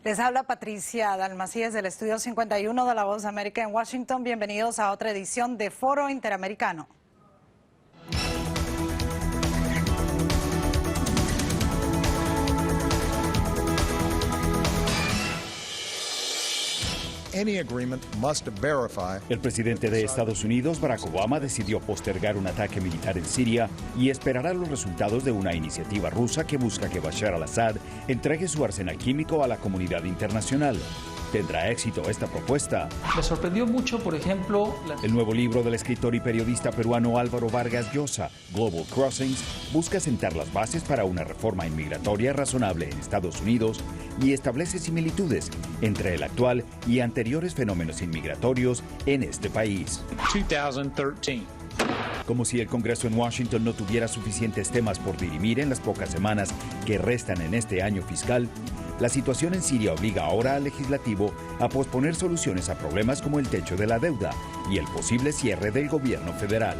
Les habla Patricia Dalmacías del Estudio 51 de La Voz de América en Washington. Bienvenidos a otra edición de Foro Interamericano. El presidente de Estados Unidos, Barack Obama, decidió postergar un ataque militar en Siria y esperará los resultados de una iniciativa rusa que busca que Bashar al-Assad entregue su arsenal químico a la comunidad internacional. ¿Tendrá éxito esta propuesta? Me sorprendió mucho, por ejemplo, El nuevo libro del escritor y periodista peruano Álvaro Vargas Llosa, Global Crossings, busca sentar las bases para una reforma inmigratoria razonable en Estados Unidos y establece similitudes entre el actual y anteriores fenómenos inmigratorios en este país. 2013. Como si el Congreso en Washington no tuviera suficientes temas por dirimir en las pocas semanas que restan en este año fiscal, la situación en Siria obliga ahora al legislativo a posponer soluciones a problemas como el techo de la deuda y el posible cierre del gobierno federal.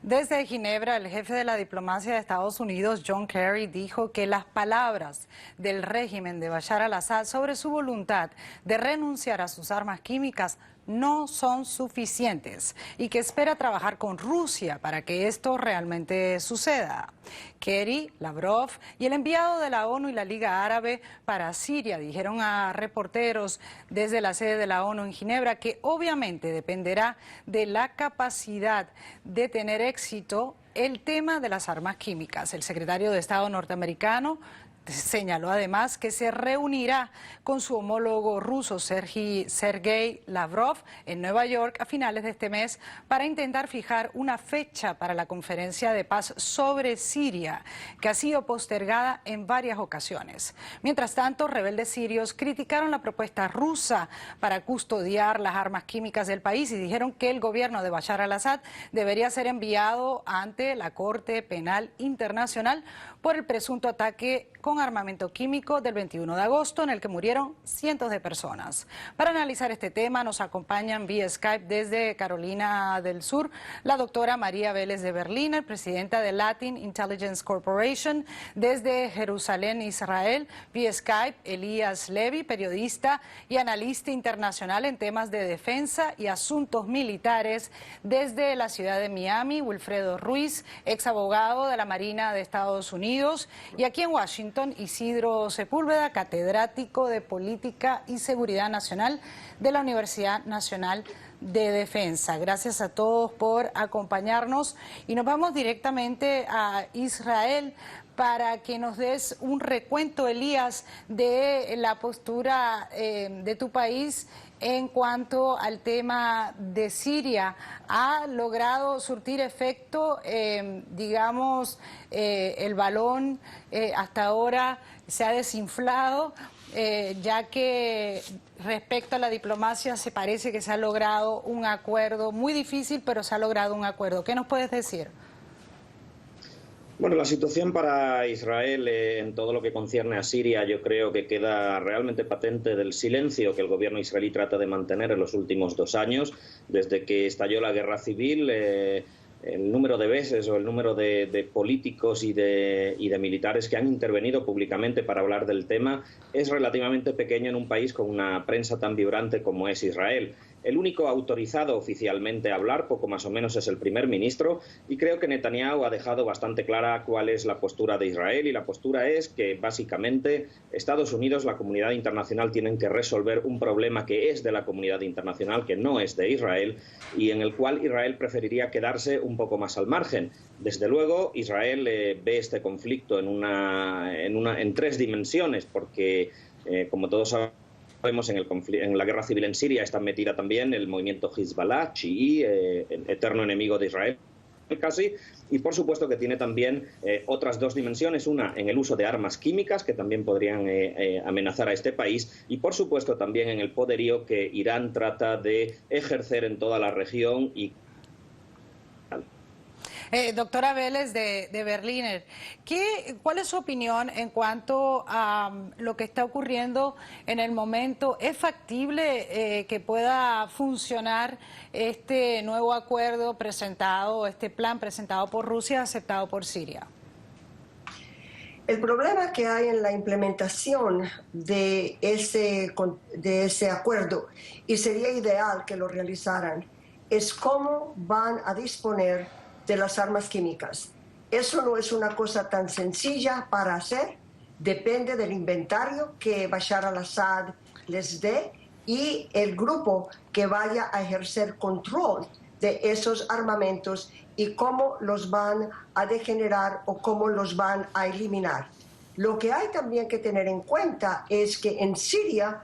Desde Ginebra, el jefe de la diplomacia de Estados Unidos, John Kerry, dijo que las palabras del régimen de Bashar al-Assad sobre su voluntad de renunciar a sus armas químicas no son suficientes y que espera trabajar con Rusia para que esto realmente suceda. Kerry, Lavrov y el enviado de la ONU y la Liga Árabe para Siria dijeron a reporteros desde la sede de la ONU en Ginebra que obviamente dependerá de la capacidad de tener éxito el tema de las armas químicas. El secretario de Estado norteamericano señaló además que se reunirá con su homólogo ruso Sergei Lavrov en Nueva York a finales de este mes para intentar fijar una fecha para la conferencia de paz sobre Siria, que ha sido postergada en varias ocasiones. Mientras tanto, rebeldes sirios criticaron la propuesta rusa para custodiar las armas químicas del país y dijeron que el gobierno de Bashar al-Assad debería ser enviado ante la Corte Penal Internacional por el presunto ataque con armamento químico del 21 de agosto, en el que murieron cientos de personas. Para analizar este tema nos acompañan vía Skype desde Carolina del Sur la doctora María Vélez de Berliner, presidenta de Latin Intelligence Corporation, desde Jerusalén, Israel, vía Skype Elías Levy, periodista y analista internacional en temas de defensa y asuntos militares, desde la ciudad de Miami, Wilfredo Ruiz, ex abogado de la Marina de Estados Unidos, y aquí en Washington, Isidro Sepúlveda, catedrático de Política y Seguridad Nacional de la Universidad Nacional de Defensa. Gracias a todos por acompañarnos y nos vamos directamente a Israel para que nos des un recuento, Elías, de la postura de tu país en cuanto al tema de Siria. ¿Ha logrado surtir efecto, el balón hasta ahora se ha desinflado, ya que respecto a la diplomacia se parece que se ha logrado un acuerdo muy difícil, pero se ha logrado un acuerdo? ¿Qué nos puedes decir? Bueno, la situación para Israel en todo lo que concierne a Siria, yo creo que queda realmente patente del silencio que el gobierno israelí trata de mantener en los últimos 2 años. Desde que estalló la guerra civil, el número de veces o el número de políticos y de militares que han intervenido públicamente para hablar del tema es relativamente pequeño en un país con una prensa tan vibrante como es Israel. El único autorizado oficialmente a hablar, poco más o menos, es el primer ministro, y creo que Netanyahu ha dejado bastante clara cuál es la postura de Israel, y la postura es que básicamente Estados Unidos, la comunidad internacional, tienen que resolver un problema que es de la comunidad internacional, que no es de Israel, y en el cual Israel preferiría quedarse un poco más al margen. Desde luego, Israel ve este conflicto en 3 dimensiones, porque, como todos sabemos, en la guerra civil en Siria está metida también el movimiento Hezbollah, chií, eterno enemigo de Israel casi, y por supuesto que tiene también otras 2 dimensiones, una en el uso de armas químicas que también podrían amenazar a este país, y por supuesto también en el poderío que Irán trata de ejercer en toda la región. Y doctora Vélez de Berliner, ¿cuál es su opinión en cuanto a lo que está ocurriendo en el momento? ¿Es factible que pueda funcionar este nuevo acuerdo presentado, este plan presentado por Rusia, aceptado por Siria? El problema que hay en la implementación de ese acuerdo, y sería ideal que lo realizaran, es cómo van a disponer de las armas químicas. Eso no es una cosa tan sencilla para hacer, depende del inventario que Bashar al-Assad les dé y el grupo que vaya a ejercer control de esos armamentos y cómo los van a degenerar o cómo los van a eliminar. Lo que hay también que tener en cuenta es que en Siria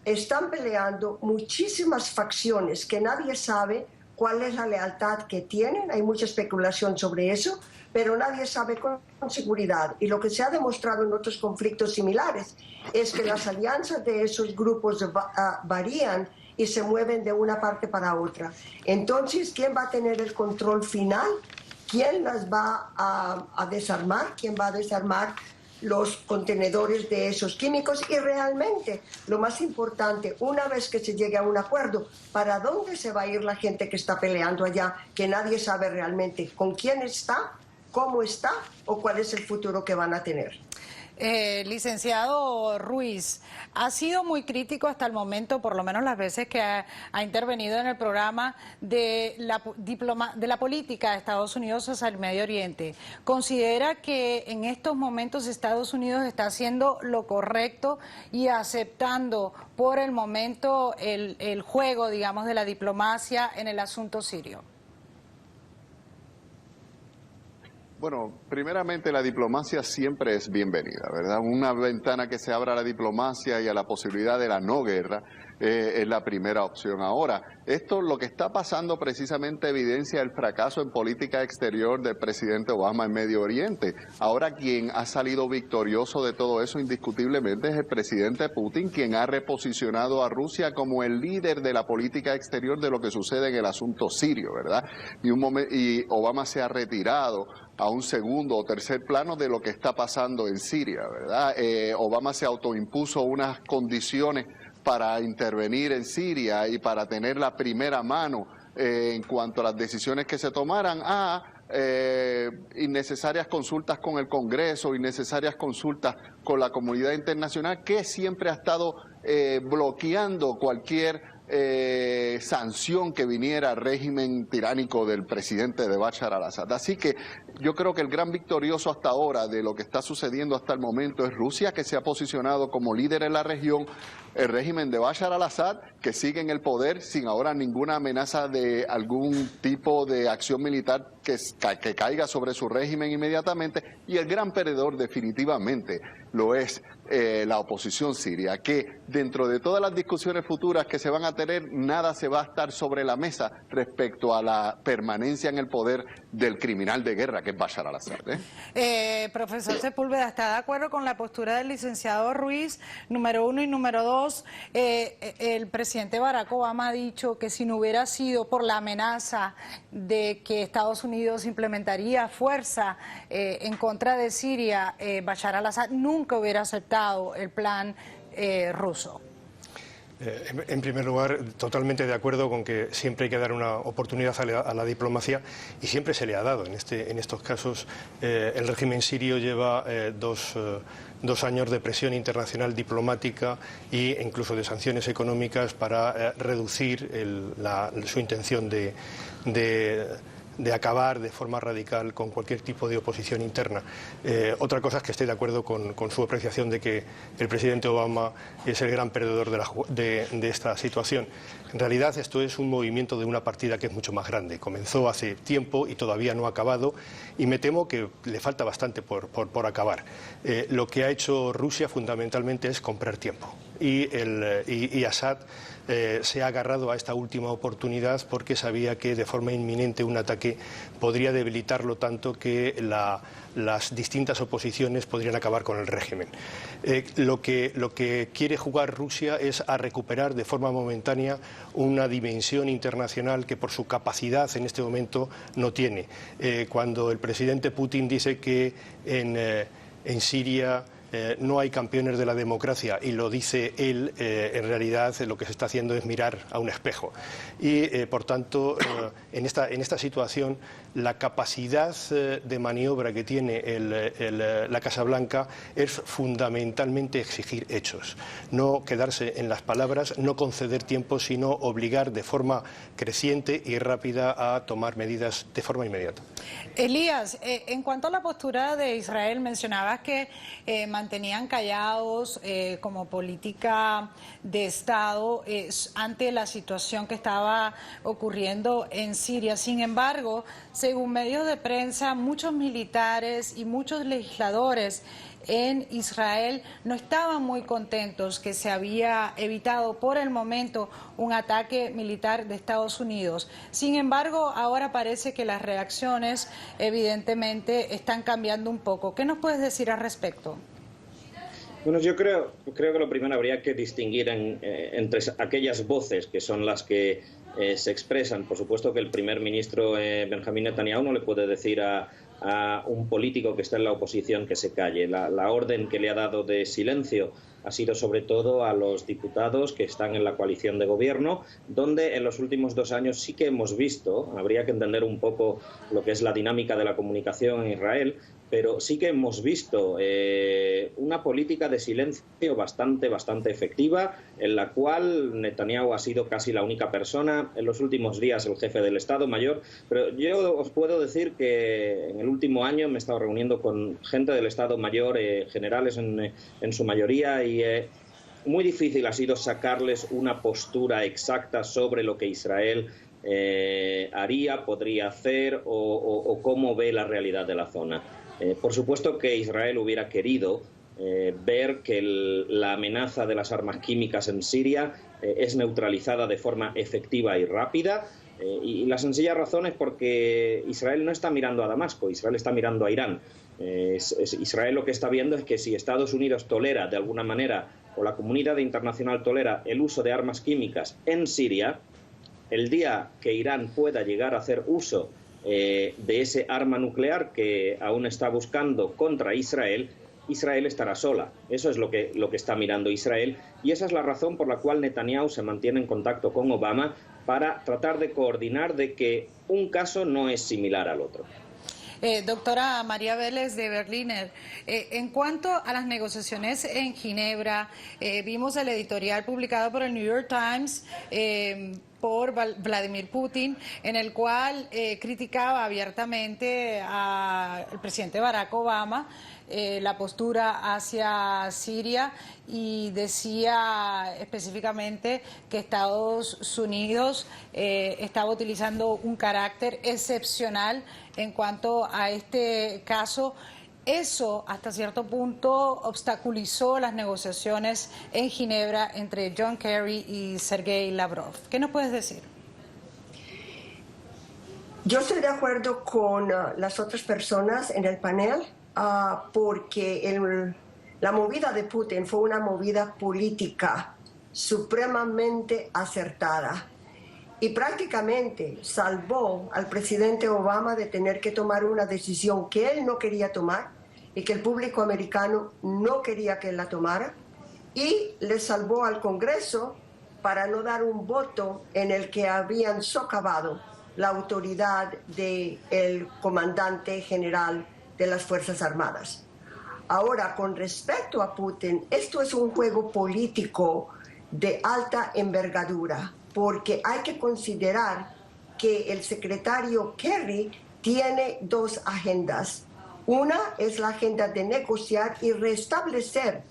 están peleando muchísimas facciones que nadie sabe cuál es la lealtad que tienen. Hay mucha especulación sobre eso, pero nadie sabe con seguridad. Y lo que se ha demostrado en otros conflictos similares es que las alianzas de esos grupos varían y se mueven de una parte para otra. Entonces, ¿quién va a tener el control final? ¿Quién las va a desarmar? ¿Quién va a desarmar los contenedores de esos químicos? Y realmente, lo más importante, una vez que se llegue a un acuerdo, ¿para dónde se va a ir la gente que está peleando allá? Que nadie sabe realmente con quién está, cómo está o cuál es el futuro que van a tener. Licenciado Ruiz, ha sido muy crítico hasta el momento, por lo menos las veces que ha intervenido en el programa, de la política de Estados Unidos hacia el Medio Oriente. ¿Considera que en estos momentos Estados Unidos está haciendo lo correcto y aceptando por el momento el juego, digamos, de la diplomacia en el asunto sirio? Bueno, primeramente la diplomacia siempre es bienvenida, ¿verdad? Una ventana que se abra a la diplomacia y a la posibilidad de la no guerra es la primera opción. Ahora, esto lo que está pasando precisamente evidencia el fracaso en política exterior del presidente Obama en Medio Oriente. Ahora quien ha salido victorioso de todo eso indiscutiblemente es el presidente Putin, quien ha reposicionado a Rusia como el líder de la política exterior de lo que sucede en el asunto sirio, ¿verdad? Y Obama se ha retirado a un segundo o tercer plano de lo que está pasando en Siria, ¿verdad? Obama se autoimpuso unas condiciones para intervenir en Siria y para tener la primera mano en cuanto a las decisiones que se tomaran innecesarias consultas con el Congreso, innecesarias consultas con la comunidad internacional, que siempre ha estado bloqueando cualquier sanción que viniera al régimen tiránico del presidente de Bashar al-Assad. Así que yo creo que el gran victorioso hasta ahora de lo que está sucediendo hasta el momento es Rusia, que se ha posicionado como líder en la región, el régimen de Bashar al-Assad, que sigue en el poder sin ahora ninguna amenaza de algún tipo de acción militar que caiga sobre su régimen inmediatamente, y el gran perdedor definitivamente lo es la oposición siria, que dentro de todas las discusiones futuras que se van a tener, nada se va a estar sobre la mesa respecto a la permanencia en el poder del criminal de guerra que es Bashar al-Assad. Profesor Sepúlveda, ¿está de acuerdo con la postura del licenciado Ruiz? Número uno, y número dos, el presidente Barack Obama ha dicho que si no hubiera sido por la amenaza de que Estados Unidos implementaría fuerza en contra de Siria, Bashar al-Assad nunca hubiera aceptado el plan ruso. En primer lugar, totalmente de acuerdo con que siempre hay que dar una oportunidad a la diplomacia, y siempre se le ha dado. En estos casos, el régimen sirio lleva dos años de presión internacional diplomática e incluso de sanciones económicas para reducir su intención de acabar de forma radical con cualquier tipo de oposición interna. Otra cosa es que estoy de acuerdo con su apreciación de que el presidente Obama es el gran perdedor de esta situación. En realidad esto es un movimiento de una partida que es mucho más grande. Comenzó hace tiempo y todavía no ha acabado, y me temo que le falta bastante por acabar. Lo que ha hecho Rusia fundamentalmente es comprar tiempo, y Assad se ha agarrado a esta última oportunidad porque sabía que de forma inminente un ataque podría debilitarlo tanto que las distintas oposiciones podrían acabar con el régimen. Lo que quiere jugar Rusia es a recuperar de forma momentánea una dimensión internacional que por su capacidad en este momento no tiene. Cuando el presidente Putin dice que en Siria no hay campeones de la democracia, y lo dice él, en realidad lo que se está haciendo es mirar a un espejo. Y, por tanto, en esta situación, la capacidad de maniobra que tiene la Casa Blanca es fundamentalmente exigir hechos, no quedarse en las palabras, no conceder tiempo, sino obligar de forma creciente y rápida a tomar medidas de forma inmediata. Elías, en cuanto a la postura de Israel, mencionabas que mantenían callados como política de Estado ante la situación que estaba ocurriendo en Siria. Sin embargo, según medios de prensa, muchos militares y muchos legisladores en Israel no estaban muy contentos que se había evitado por el momento un ataque militar de Estados Unidos. Sin embargo, ahora parece que las reacciones evidentemente están cambiando un poco. ¿Qué nos puedes decir al respecto? Bueno, yo creo que lo primero habría que distinguir entre aquellas voces que son las que se expresan. Por supuesto que el primer ministro Benjamín Netanyahu no le puede decir a un político que está en la oposición que se calle. La orden que le ha dado de silencio ha sido sobre todo a los diputados que están en la coalición de gobierno, donde en los últimos 2 años sí que hemos visto, habría que entender un poco lo que es la dinámica de la comunicación en Israel, pero sí que hemos visto una política de silencio bastante efectiva, en la cual Netanyahu ha sido casi la única persona, en los últimos días el jefe del Estado Mayor, pero yo os puedo decir que en el último año me he estado reuniendo con gente del Estado Mayor, generales en su mayoría, y muy difícil ha sido sacarles una postura exacta sobre lo que Israel haría, podría hacer o cómo ve la realidad de la zona. Por supuesto que Israel hubiera querido ver que la amenaza de las armas químicas en Siria es neutralizada de forma efectiva y rápida, y la sencilla razón es porque Israel no está mirando a Damasco, Israel está mirando a Irán. Israel lo que está viendo es que si Estados Unidos tolera de alguna manera, o la comunidad internacional tolera el uso de armas químicas en Siria, el día que Irán pueda llegar a hacer uso de ese arma nuclear que aún está buscando contra Israel, Israel estará sola. Eso es lo que está mirando Israel, y esa es la razón por la cual Netanyahu se mantiene en contacto con Obama para tratar de coordinar de que un caso no es similar al otro. Doctora María Vélez de Berliner, en cuanto a las negociaciones en Ginebra, vimos el editorial publicado por el New York Times por Vladimir Putin, en el cual criticaba abiertamente al presidente Barack Obama la postura hacia Siria, y decía específicamente que Estados Unidos estaba utilizando un carácter excepcional en cuanto a este caso. Eso, hasta cierto punto, obstaculizó las negociaciones en Ginebra entre John Kerry y Sergei Lavrov. ¿Qué nos puedes decir? Yo estoy de acuerdo con las otras personas en el panel, porque la movida de Putin fue una movida política supremamente acertada, y prácticamente salvó al presidente Obama de tener que tomar una decisión que él no quería tomar y que el público americano no quería que él la tomara, y le salvó al Congreso para no dar un voto en el que habían socavado la autoridad del comandante general de las Fuerzas Armadas. Ahora, con respecto a Putin, esto es un juego político de alta envergadura, porque hay que considerar que el secretario Kerry tiene 2 agendas. Una es la agenda de negociar y restablecer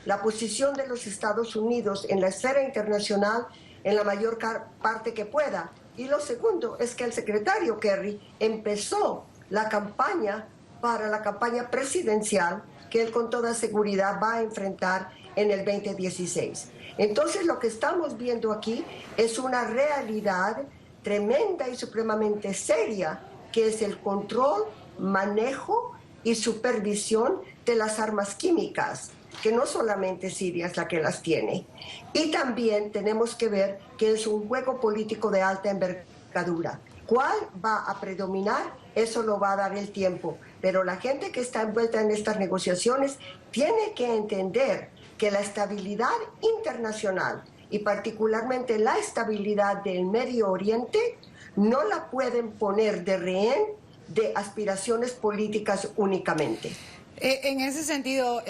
la posición de los Estados Unidos en la esfera internacional en la mayor parte que pueda. Y lo segundo es que el secretario Kerry empezó la campaña para la campaña presidencial que él con toda seguridad va a enfrentar en el 2016. Entonces lo que estamos viendo aquí es una realidad tremenda y supremamente seria, que es el control, manejo y supervisión de las armas químicas, que no solamente Siria es la que las tiene. Y también tenemos que ver que es un juego político de alta envergadura. ¿Cuál va a predominar? Eso lo va a dar el tiempo. Pero la gente que está envuelta en estas negociaciones tiene que entender que la estabilidad internacional y particularmente la estabilidad del Medio Oriente no la pueden poner de rehén de aspiraciones políticas únicamente. En ese sentido,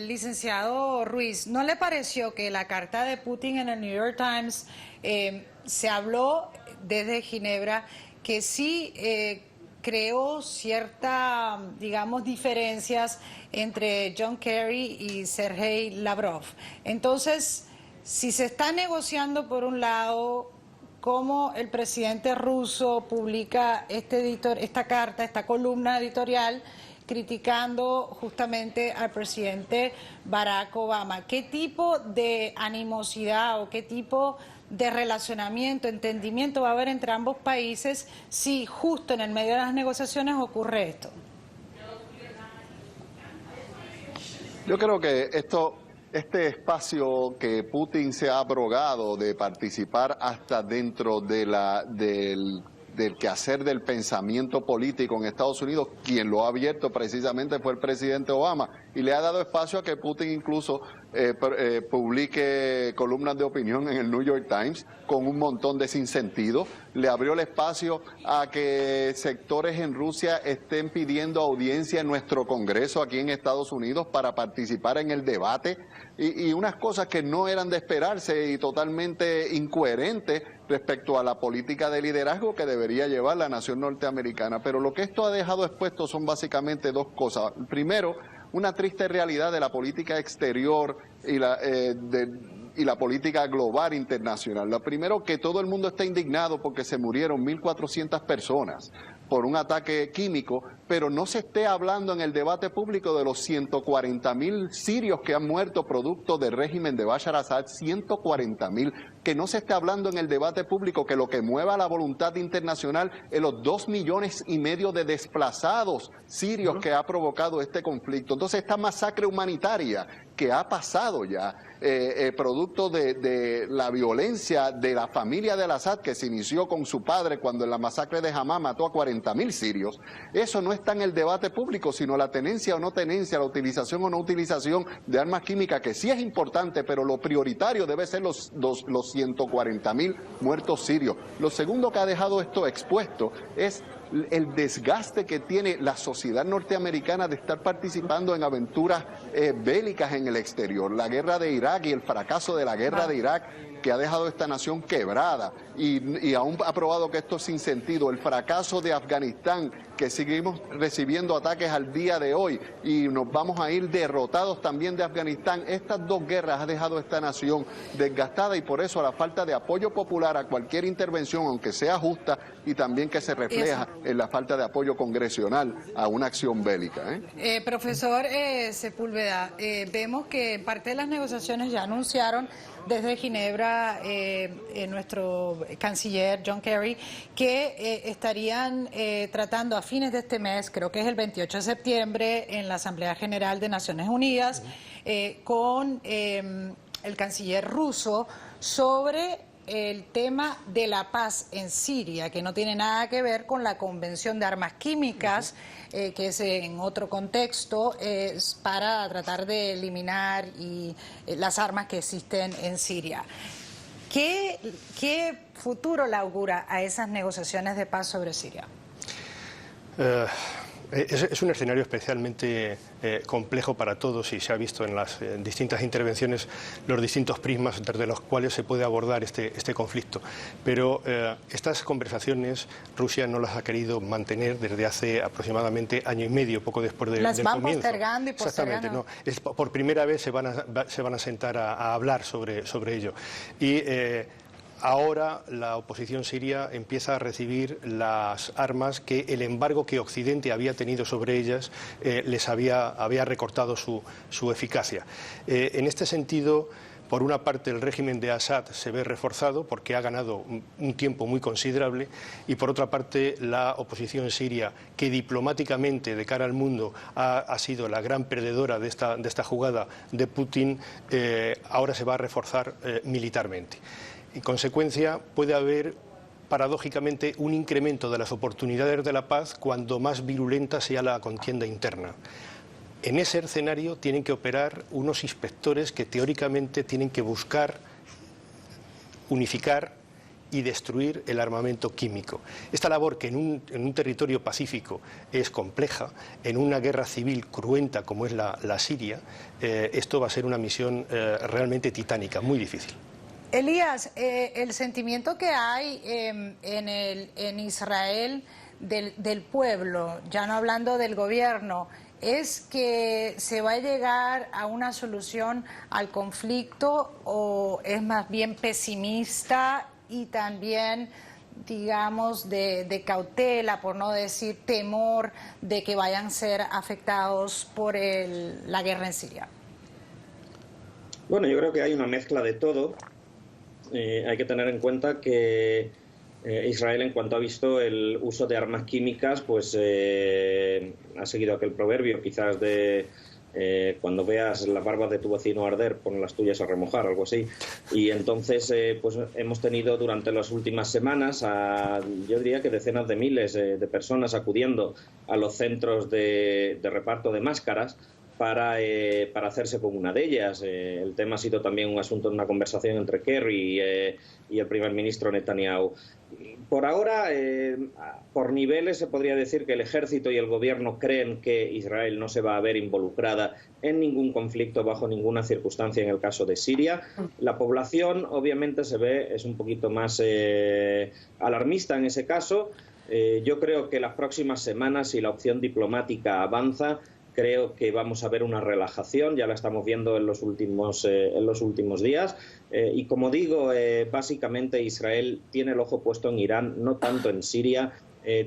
licenciado Ruiz, ¿no le pareció que la carta de Putin en el New York Times se habló desde Ginebra que sí creó cierta, digamos, diferencias entre John Kerry y Sergei Lavrov? Entonces, si se está negociando por un lado, cómo el presidente ruso publica esta carta, esta columna editorial, criticando justamente al presidente Barack Obama. ¿Qué tipo de animosidad o qué tipo de relacionamiento, entendimiento va a haber entre ambos países si justo en el medio de las negociaciones ocurre esto? Yo creo que este espacio que Putin se ha abrogado de participar hasta dentro de del quehacer del pensamiento político en Estados Unidos, quien lo ha abierto precisamente fue el presidente Obama, y le ha dado espacio a que Putin incluso publique columnas de opinión en el New York Times con un montón de sinsentido. Le abrió el espacio a que sectores en Rusia estén pidiendo audiencia en nuestro Congreso aquí en Estados Unidos para participar en el debate, y unas cosas que no eran de esperarse y totalmente incoherentes respecto a la política de liderazgo que debería llevar la nación norteamericana. Pero lo que esto ha dejado expuesto son básicamente dos cosas. Primero, una triste realidad de la política exterior y la política global internacional. Lo primero, que todo el mundo está indignado porque se murieron 1.400 personas por un ataque químico, pero no se esté hablando en el debate público de los 140.000 sirios que han muerto producto del régimen de Bashar al-Assad, 140.000, que no se esté hablando en el debate público que lo que mueva la voluntad internacional es los 2,5 millones de desplazados sirios que ha provocado este conflicto. Entonces, esta masacre humanitaria que ha pasado ya, producto de la violencia de la familia de al-Assad, que se inició con su padre cuando en la masacre de Hamá mató a 40.000 sirios, eso no está en el debate público, sino la tenencia o no tenencia, la utilización o no utilización de armas químicas, que sí es importante, pero lo prioritario debe ser los 140.000 muertos sirios. Lo segundo que ha dejado esto expuesto es el desgaste que tiene la sociedad norteamericana de estar participando en aventuras bélicas en el exterior. La guerra de Irak y el fracaso de la guerra de Irak, que ha dejado esta nación quebrada y aún ha probado que esto es sin sentido. El fracaso de Afganistán, que seguimos recibiendo ataques al día de hoy y nos vamos a ir derrotados también de Afganistán. Estas dos guerras han dejado esta nación desgastada, y por eso la falta de apoyo popular a cualquier intervención, aunque sea justa, y también que se refleja en la falta de apoyo congresional a una acción bélica. Profesor Sepúlveda, vemos que parte de las negociaciones ya anunciaron desde Ginebra nuestro canciller John Kerry que estarían tratando a fines de este mes, creo que es el 28 de septiembre, en la Asamblea General de Naciones Unidas, con el canciller ruso sobre el tema de la paz en Siria, que no tiene nada que ver con la Convención de Armas Químicas, que es en otro contexto, es para tratar de eliminar las armas que existen en Siria. ¿Qué futuro le augura a esas negociaciones de paz sobre Siria? Es un escenario especialmente complejo para todos, y se ha visto en las distintas intervenciones los distintos prismas desde los cuales se puede abordar este conflicto. Pero estas conversaciones Rusia no las ha querido mantener desde hace aproximadamente año y medio, poco después del comienzo. Las van postergando y postergando. Exactamente, no. Por primera vez se van a sentar a hablar sobre ello. Y ahora la oposición siria empieza a recibir las armas que el embargo que Occidente había tenido sobre ellas les había recortado su eficacia. En este sentido, por una parte, el régimen de Assad se ve reforzado porque ha ganado un tiempo muy considerable, y por otra parte la oposición siria, que diplomáticamente de cara al mundo ha sido la gran perdedora de esta jugada de Putin, ahora se va a reforzar militarmente. En consecuencia, puede haber paradójicamente, un incremento de las oportunidades de la paz cuando más virulenta sea la contienda interna. En ese escenario tienen que operar unos inspectores que teóricamente tienen que buscar unificar y destruir el armamento químico. Esta labor, que en un territorio pacífico es compleja, en una guerra civil cruenta como es la Siria, esto va a ser una misión realmente titánica, muy difícil. Elías, el sentimiento que hay en Israel del pueblo, ya no hablando del gobierno, ¿es que se va a llegar a una solución al conflicto o es más bien pesimista y también, digamos, de cautela, por no decir temor, de que vayan a ser afectados por la guerra en Siria? Bueno, yo creo que hay una mezcla de todo. Hay que tener en cuenta que Israel, en cuanto ha visto el uso de armas químicas, pues ha seguido aquel proverbio, quizás de cuando veas las barbas de tu vecino arder, pon las tuyas a remojar, algo así. Y entonces pues hemos tenido durante las últimas semanas, yo diría que decenas de miles de personas acudiendo a los centros de reparto de máscaras para hacerse con una de ellas. El tema ha sido también un asunto de una conversación entre Kerry y el primer ministro Netanyahu. Por ahora, por niveles, se podría decir que el ejército y el gobierno creen que Israel no se va a ver involucrada en ningún conflicto bajo ninguna circunstancia en el caso de Siria. La población, obviamente, es un poquito más alarmista en ese caso. Yo creo que las próximas semanas, si la opción diplomática avanza, creo que vamos a ver una relajación, ya la estamos viendo en los últimos días. Y como digo, básicamente Israel tiene el ojo puesto en Irán, no tanto en Siria,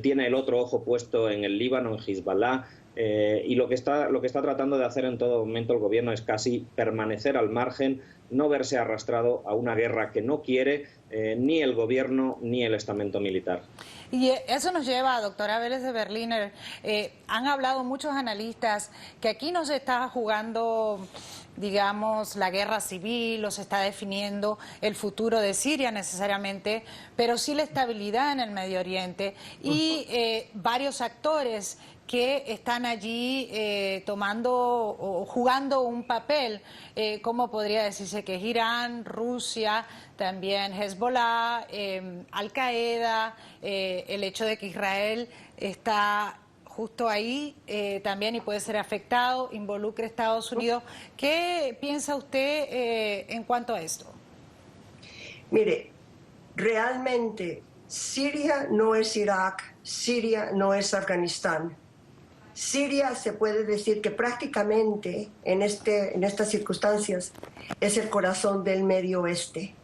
tiene el otro ojo puesto en el Líbano, en Hezbollah, y lo que está tratando de hacer en todo momento el gobierno es casi permanecer al margen, no verse arrastrado a una guerra que no quiere ni el gobierno ni el estamento militar. Y eso nos lleva, doctora Vélez de Berliner, han hablado muchos analistas que aquí no se está jugando, digamos, la guerra civil o se está definiendo el futuro de Siria necesariamente, pero sí la estabilidad en el Medio Oriente y varios actores que están allí tomando o jugando un papel, como podría decirse que es Irán, Rusia, también Hezbollah, Al-Qaeda, el hecho de que Israel está justo ahí también y puede ser afectado, involucra a Estados Unidos. ¿Qué piensa usted en cuanto a esto? Mire, realmente Siria no es Irak, Siria no es Afganistán. Siria se puede decir que prácticamente en estas circunstancias es el corazón del Medio Oeste.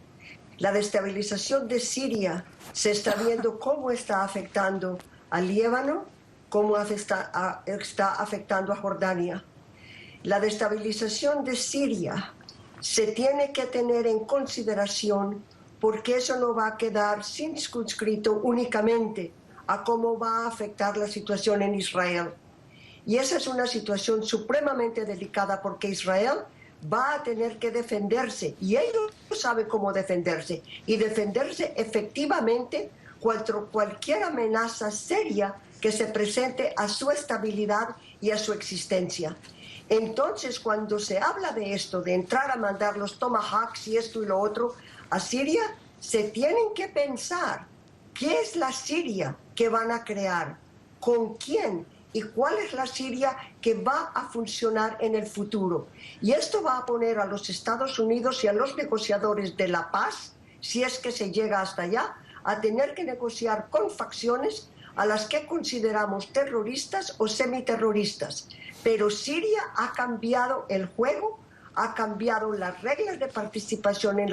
La destabilización de Siria se está viendo cómo está afectando al Líbano, cómo está afectando a Jordania. La destabilización de Siria se tiene que tener en consideración porque eso no va a quedar circunscrito únicamente a cómo va a afectar la situación en Israel. Y esa es una situación supremamente delicada porque Israel va a tener que defenderse y ellos saben cómo defenderse y defenderse efectivamente contra cualquier amenaza seria que se presente a su estabilidad y a su existencia. Entonces, cuando se habla de esto, de entrar a mandar los Tomahawks y esto y lo otro a Siria, se tienen que pensar qué es la Siria que van a crear, con quién, y cuál es la Siria que va a funcionar en el futuro. Y esto va a poner a los Estados Unidos y a los negociadores de la paz, si es que se llega hasta allá, a tener que negociar con facciones a las que consideramos terroristas o semiterroristas. Pero Siria ha cambiado el juego, ha cambiado las reglas de participación en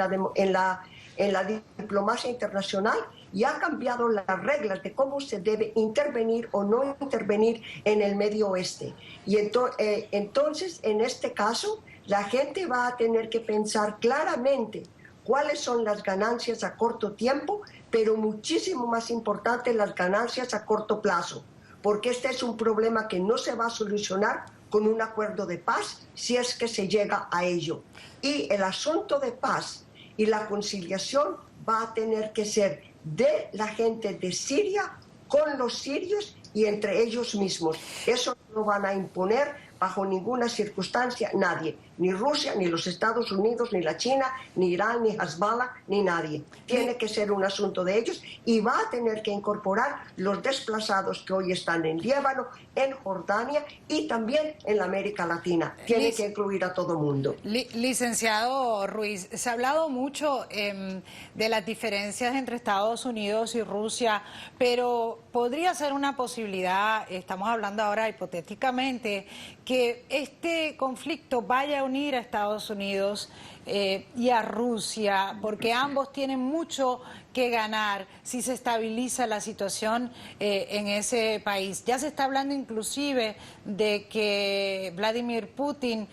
la diplomacia internacional y ha cambiado las reglas de cómo se debe intervenir o no intervenir en el Medio Oeste. Y entonces, en este caso, la gente va a tener que pensar claramente cuáles son las ganancias a corto tiempo, pero muchísimo más importante las ganancias a corto plazo, porque este es un problema que no se va a solucionar con un acuerdo de paz si es que se llega a ello. Y el asunto de paz y la conciliación va a tener que ser de la gente de Siria con los sirios y entre ellos mismos. Eso no lo van a imponer bajo ninguna circunstancia nadie, ni Rusia, ni los Estados Unidos, ni la China, ni Irán, ni Hezbollah, ni nadie. Tiene que ser un asunto de ellos y va a tener que incorporar los desplazados que hoy están en Líbano, en Jordania y también en la América Latina. Tiene que incluir a todo el mundo. Licenciado Ruiz, se ha hablado mucho de las diferencias entre Estados Unidos y Rusia, pero podría ser una posibilidad, estamos hablando ahora hipotéticamente, que este conflicto vaya a unir a Estados Unidos y a Rusia, porque ambos tienen mucho que ganar si se estabiliza la situación en ese país. Ya se está hablando inclusive de que Vladimir Putin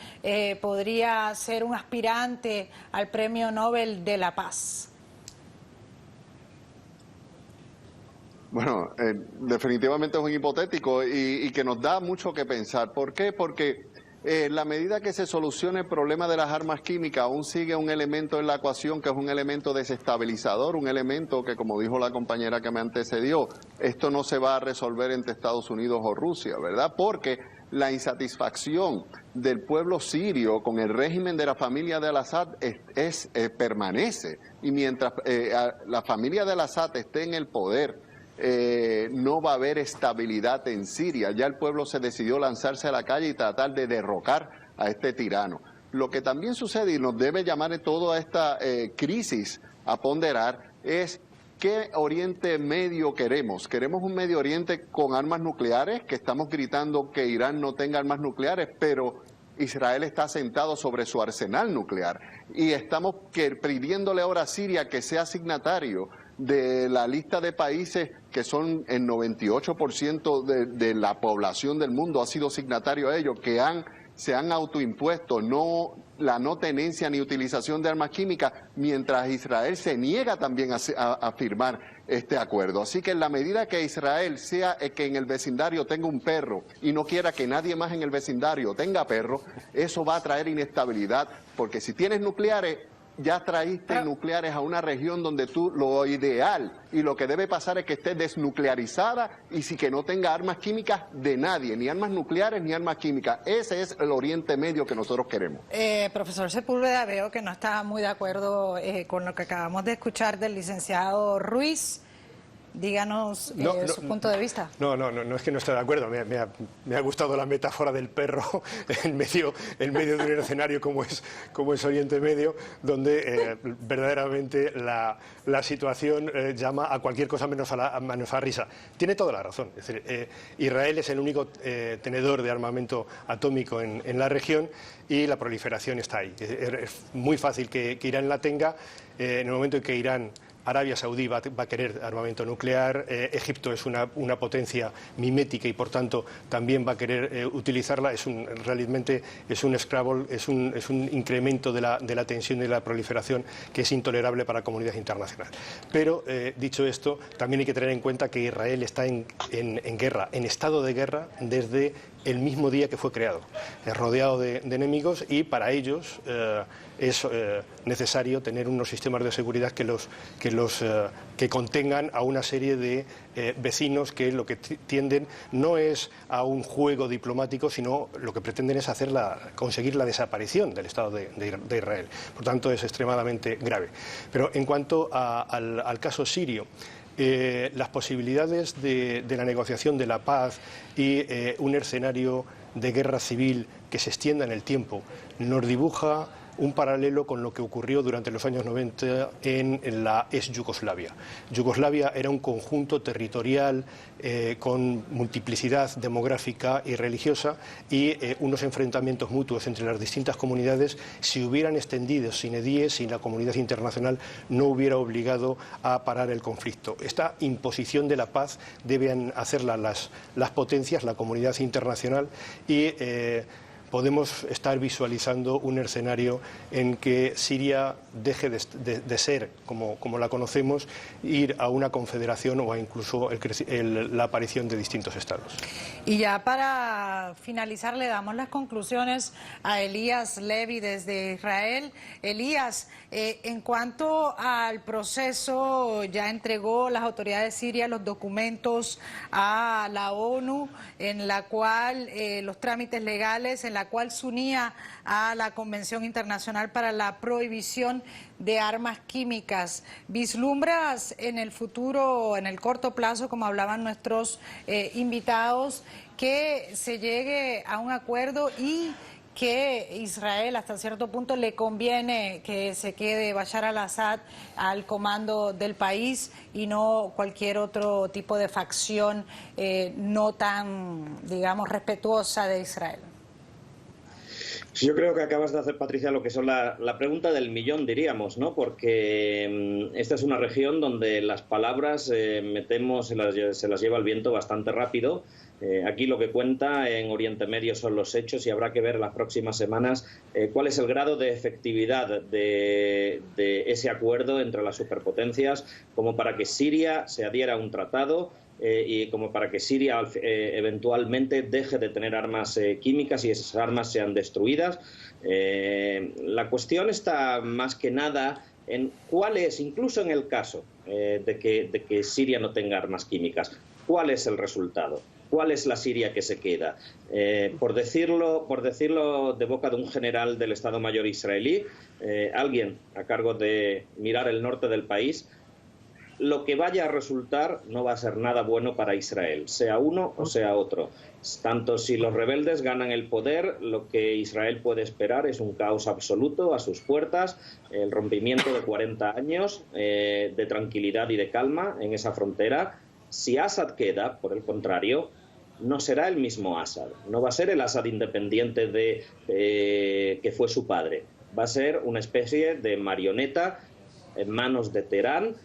podría ser un aspirante al Premio Nobel de la Paz. Bueno, definitivamente es un hipotético y que nos da mucho que pensar. ¿Por qué? Porque la medida que se solucione el problema de las armas químicas, aún sigue un elemento en la ecuación que es un elemento desestabilizador, un elemento que, como dijo la compañera que me antecedió, esto no se va a resolver entre Estados Unidos o Rusia, ¿verdad? Porque la insatisfacción del pueblo sirio con el régimen de la familia de Al-Assad permanece. Y mientras la familia de Al-Assad esté en el poder, no va a haber estabilidad en Siria. Ya el pueblo se decidió lanzarse a la calle y tratar de derrocar a este tirano. Lo que también sucede y nos debe llamar en toda esta crisis a ponderar es qué Oriente Medio queremos. ¿Queremos un Medio Oriente con armas nucleares? Que estamos gritando que Irán no tenga armas nucleares, pero Israel está sentado sobre su arsenal nuclear. Y estamos pidiéndole ahora a Siria que sea signatario de la lista de países que son el 98% de la población del mundo ha sido signatario a ellos, que se han autoimpuesto la no tenencia ni utilización de armas químicas, mientras Israel se niega también a firmar este acuerdo. Así que en la medida que Israel sea que en el vecindario tenga un perro y no quiera que nadie más en el vecindario tenga perro, eso va a traer inestabilidad, porque si tienes nucleares, ya traíste nucleares a una región donde lo ideal y lo que debe pasar es que esté desnuclearizada y sí que no tenga armas químicas de nadie, ni armas nucleares ni armas químicas. Ese es el Oriente Medio que nosotros queremos. Profesor Sepúlveda, veo que no está muy de acuerdo con lo que acabamos de escuchar del licenciado Ruiz. Díganos su punto de vista. No es que no esté de acuerdo. Me ha gustado la metáfora del perro en medio de un escenario como es Oriente Medio, donde verdaderamente la situación llama a cualquier cosa menos a risa. Tiene toda la razón. Es decir, Israel es el único tenedor de armamento atómico en la región y la proliferación está ahí. Es muy fácil que Irán la tenga. En el momento en que Arabia Saudí va a querer armamento nuclear, Egipto es una potencia mimética y por tanto también va a querer utilizarla. Realmente es un Scrabble, es un incremento de la tensión y de la proliferación que es intolerable para la comunidad internacional. Pero dicho esto, también hay que tener en cuenta que Israel está en guerra, en estado de guerra desde el mismo día que fue creado, rodeado de enemigos, y para ellos es necesario tener unos sistemas de seguridad que contengan a una serie de vecinos que lo que tienden no es a un juego diplomático, sino lo que pretenden es conseguir la desaparición del Estado de Israel. Por tanto, es extremadamente grave. Pero en cuanto al caso sirio, las posibilidades de la negociación de la paz y un escenario de guerra civil que se extienda en el tiempo nos dibuja un paralelo con lo que ocurrió durante los años 90 en la ex Yugoslavia. Yugoslavia era un conjunto territorial con multiplicidad demográfica y religiosa y unos enfrentamientos mutuos entre las distintas comunidades se hubieran extendido sin edie, si la comunidad internacional no hubiera obligado a parar el conflicto. Esta imposición de la paz deben hacerla las potencias, la comunidad internacional, y podemos estar visualizando un escenario en que Siria deje de ser como la conocemos, ir a una confederación o a incluso la aparición de distintos estados. Y ya para finalizar le damos las conclusiones a Elías Levy desde Israel. Elías, en cuanto al proceso, ya entregó las autoridades sirias los documentos a la ONU, en la cual los trámites legales, en la cual se unía a la Convención Internacional para la Prohibición de Armas Químicas. ¿Vislumbras en el futuro, en el corto plazo, como hablaban nuestros invitados, que se llegue a un acuerdo y que Israel hasta cierto punto le conviene que se quede Bashar al-Assad al comando del país y no cualquier otro tipo de facción no tan, digamos, respetuosa de Israel? Yo creo que acabas de hacer, Patricia, lo que son la pregunta del millón, diríamos, ¿no? Porque esta es una región donde las palabras, se las lleva el viento bastante rápido. Aquí lo que cuenta en Oriente Medio son los hechos y habrá que ver en las próximas semanas cuál es el grado de efectividad de ese acuerdo entre las superpotencias, como para que Siria se adhiera a un tratado y como para que Siria eventualmente deje de tener armas químicas y esas armas sean destruidas. La cuestión está más que nada en cuál es, incluso en el caso de que Siria no tenga armas químicas, cuál es el resultado. ¿Cuál es la Siria que se queda? Por decirlo de boca de un general del Estado Mayor israelí, alguien a cargo de mirar el norte del país, lo que vaya a resultar no va a ser nada bueno para Israel, sea uno o sea otro. Tanto si los rebeldes ganan el poder, lo que Israel puede esperar es un caos absoluto a sus puertas, el rompimiento de 40 años de tranquilidad y de calma en esa frontera. Si Assad queda, por el contrario, no será el mismo Assad, no va a ser el Assad independiente que fue su padre, va a ser una especie de marioneta en manos de Teherán,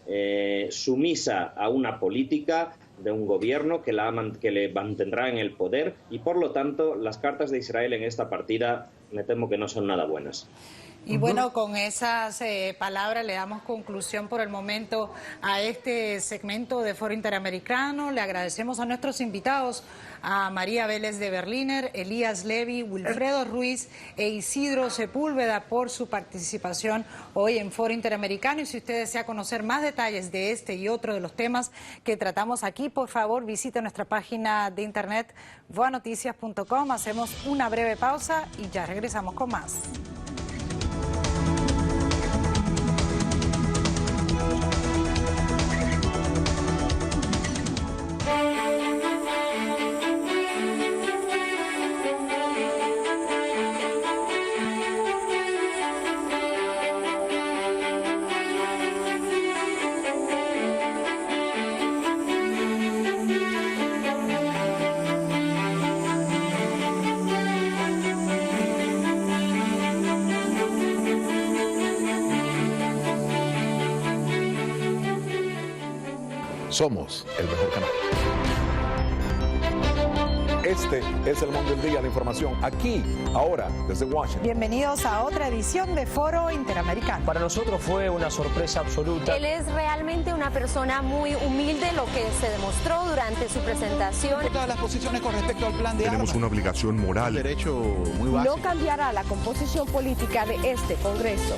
sumisa a una política de un gobierno que le mantendrá en el poder y por lo tanto las cartas de Israel en esta partida me temo que no son nada buenas. Y bueno, con esas palabras le damos conclusión por el momento a este segmento de Foro Interamericano. Le agradecemos a nuestros invitados, a María Vélez de Berliner, Elías Levy, Wilfredo Ruiz e Isidro Sepúlveda por su participación hoy en Foro Interamericano. Y si usted desea conocer más detalles de este y otro de los temas que tratamos aquí, por favor visite nuestra página de internet voanoticias.com. Hacemos una breve pausa y ya regresamos con más. Somos el mejor canal. Este es el Mundo del Día, la información aquí, ahora, desde Washington. Bienvenidos a otra edición de Foro Interamericano. Para nosotros fue una sorpresa absoluta. Él es realmente una persona muy humilde, lo que se demostró durante su presentación. Todas las posiciones con respecto al plan de Tenemos armas. una obligación moral. Un derecho muy básico. No cambiará la composición política de este Congreso.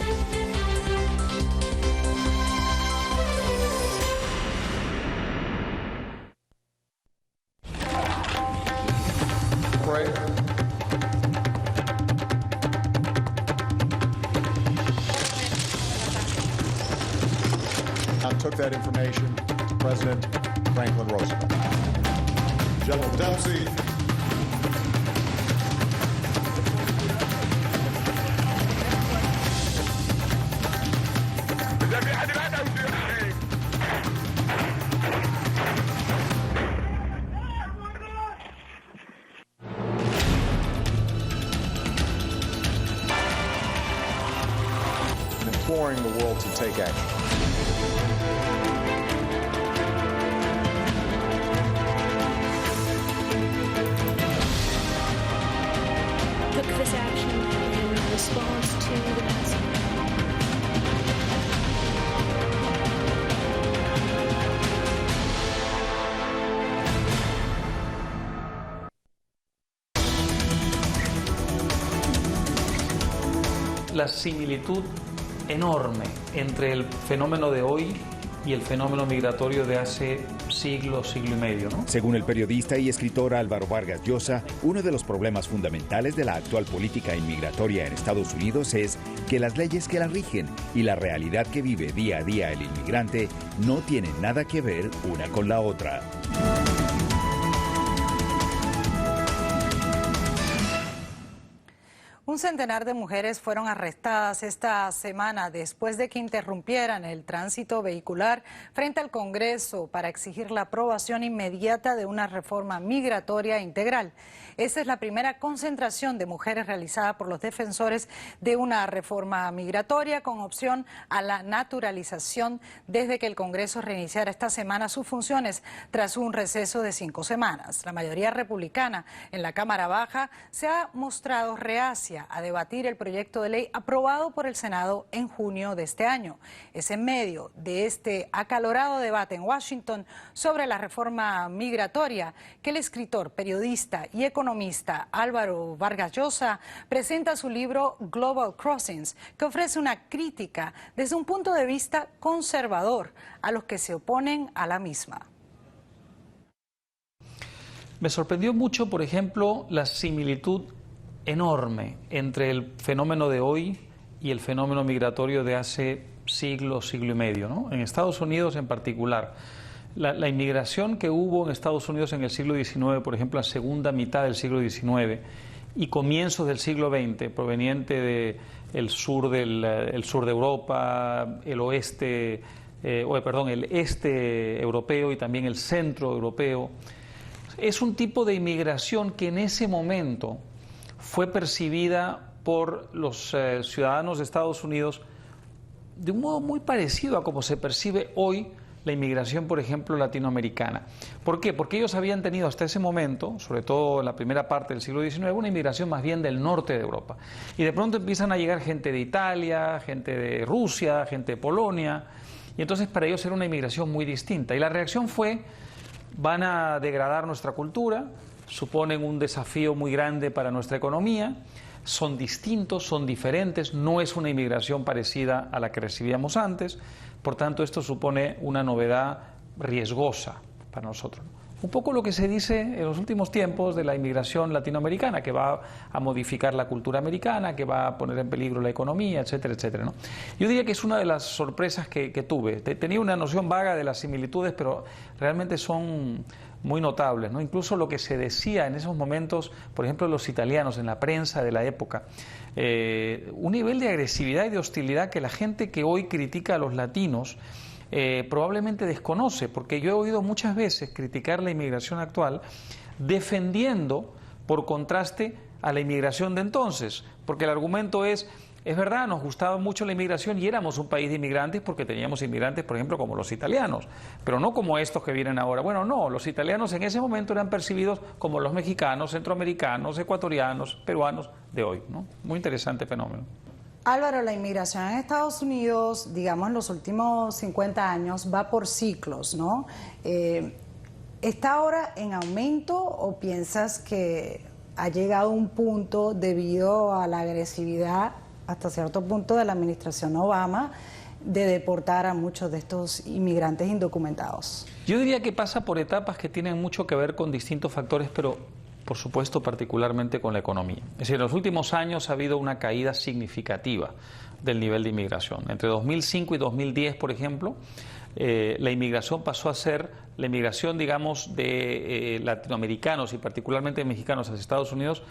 Took that information to President Franklin Roosevelt. General Dempsey. Imploring the world to take action. Took the la similitud enorme entre el fenómeno de hoy y el fenómeno migratorio de hace siglo y medio, ¿no? Según el periodista y escritor Álvaro Vargas Llosa, uno de los problemas fundamentales de la actual política inmigratoria en Estados Unidos es que las leyes que la rigen y la realidad que vive día a día el inmigrante no tienen nada que ver una con la otra. Un centenar de mujeres fueron arrestadas esta semana después de que interrumpieran el tránsito vehicular frente al Congreso para exigir la aprobación inmediata de una reforma migratoria integral. Esa es la primera concentración de mujeres realizada por los defensores de una reforma migratoria con opción a la naturalización desde que el Congreso reiniciara esta semana sus funciones tras un receso de 5 semanas. La mayoría republicana en la Cámara Baja se ha mostrado reacia a debatir el proyecto de ley aprobado por el Senado en junio de este año. Es en medio de este acalorado debate en Washington sobre la reforma migratoria que el escritor, periodista y economista Álvaro Vargas Llosa presenta su libro Global Crossings, que ofrece una crítica desde un punto de vista conservador a los que se oponen a la misma. Me sorprendió mucho, por ejemplo, la similitud enorme entre el fenómeno de hoy y el fenómeno migratorio de hace siglo y medio, ¿no? En Estados Unidos en particular. La inmigración que hubo en Estados Unidos en el siglo XIX, por ejemplo, la segunda mitad del siglo XIX y comienzos del siglo XX, proveniente del sur el sur de Europa, el este europeo y también el centro europeo, es un tipo de inmigración que en ese momento fue percibida por los ciudadanos de Estados Unidos de un modo muy parecido a como se percibe hoy la inmigración, por ejemplo, latinoamericana. ¿Por qué? Porque ellos habían tenido hasta ese momento, sobre todo en la primera parte del siglo XIX, una inmigración más bien del norte de Europa. Y de pronto empiezan a llegar gente de Italia, gente de Rusia, gente de Polonia, y entonces para ellos era una inmigración muy distinta. Y la reacción fue: van a degradar nuestra cultura, suponen un desafío muy grande para nuestra economía, son distintos, son diferentes, no es una inmigración parecida a la que recibíamos antes, por tanto esto supone una novedad riesgosa para nosotros. Un poco lo que se dice en los últimos tiempos de la inmigración latinoamericana, que va a modificar la cultura americana, que va a poner en peligro la economía, etcétera, etcétera, ¿no? Yo diría que es una de las sorpresas que tuve. Tenía una noción vaga de las similitudes, pero realmente son muy notables, ¿no? Incluso lo que se decía en esos momentos, por ejemplo, los italianos en la prensa de la época, un nivel de agresividad y de hostilidad que la gente que hoy critica a los latinos probablemente desconoce, porque yo he oído muchas veces criticar la inmigración actual defendiendo, por contraste, a la inmigración de entonces, porque el argumento es verdad, nos gustaba mucho la inmigración y éramos un país de inmigrantes porque teníamos inmigrantes, por ejemplo, como los italianos, pero no como estos que vienen ahora. Bueno, no, los italianos en ese momento eran percibidos como los mexicanos, centroamericanos, ecuatorianos, peruanos de hoy, ¿no? Muy interesante fenómeno. Álvaro, la inmigración en Estados Unidos, digamos, en los últimos 50 años va por ciclos, ¿no? ¿Está ahora en aumento o piensas que ha llegado un punto debido a la agresividad hasta cierto punto de la administración Obama de deportar a muchos de estos inmigrantes indocumentados? Yo diría que pasa por etapas que tienen mucho que ver con distintos factores, pero por supuesto particularmente con la economía. Es decir, en los últimos años ha habido una caída significativa del nivel de inmigración. Entre 2005 y 2010, por ejemplo, la inmigración pasó a ser, la inmigración, digamos, de latinoamericanos y particularmente mexicanos a Estados Unidos,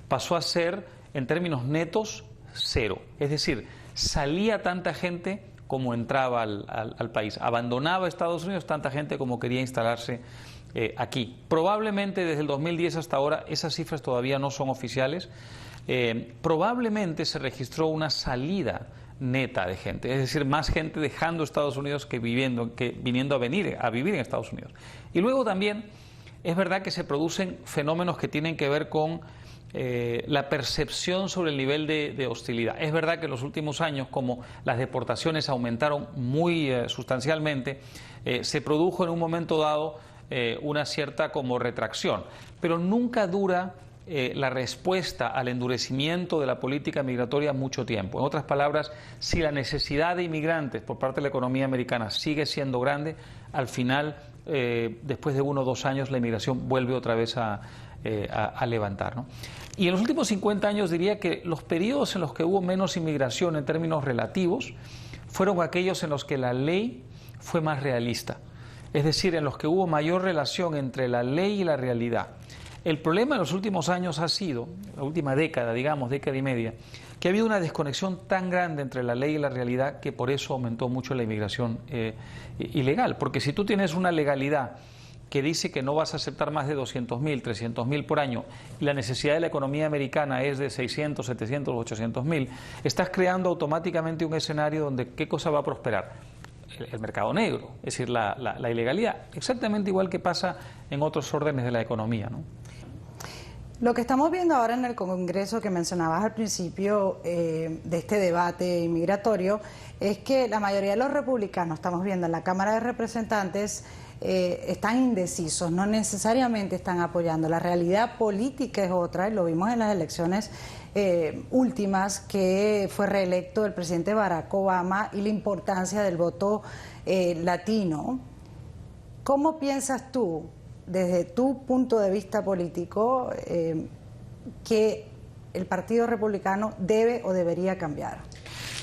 pasó a ser, en términos netos, cero. Es decir, salía tanta gente como entraba al país. Abandonaba Estados Unidos tanta gente como quería instalarse aquí. Probablemente desde el 2010 hasta ahora, esas cifras todavía no son oficiales, probablemente se registró una salida neta de gente, es decir, más gente dejando Estados Unidos que viniendo a vivir en Estados Unidos. Y luego también es verdad que se producen fenómenos que tienen que ver con la percepción sobre el nivel de hostilidad. Es verdad que en los últimos años, como las deportaciones aumentaron muy sustancialmente, se produjo en un momento dado una cierta como retracción, pero nunca dura la respuesta al endurecimiento de la política migratoria mucho tiempo. En otras palabras, si la necesidad de inmigrantes por parte de la economía americana sigue siendo grande, al final, después de 1 o 2 años, la inmigración vuelve otra vez a levantar, ¿no? Y en los últimos 50 años diría que los periodos en los que hubo menos inmigración en términos relativos fueron aquellos en los que la ley fue más realista, es decir, en los que hubo mayor relación entre la ley y la realidad. El problema en los últimos años ha sido, la última década, digamos, década y media, que ha habido una desconexión tan grande entre la ley y la realidad que por eso aumentó mucho la inmigración ilegal. Porque si tú tienes una legalidad que dice que no vas a aceptar más de 200.000, 300.000 por año, y la necesidad de la economía americana es de 600, 700, 800.000, estás creando automáticamente un escenario donde ¿qué cosa va a prosperar? El mercado negro, es decir, la ilegalidad, exactamente igual que pasa en otros órdenes de la economía, ¿no? Lo que estamos viendo ahora en el Congreso que mencionabas al principio de este debate inmigratorio es que la mayoría de los republicanos, estamos viendo en la Cámara de Representantes, están indecisos, no necesariamente están apoyando. La realidad política es otra, y lo vimos en las elecciones últimas, que fue reelecto el presidente Barack Obama, y la importancia del voto latino. ¿Cómo piensas tú, desde tu punto de vista político, que el Partido Republicano debe o debería cambiar?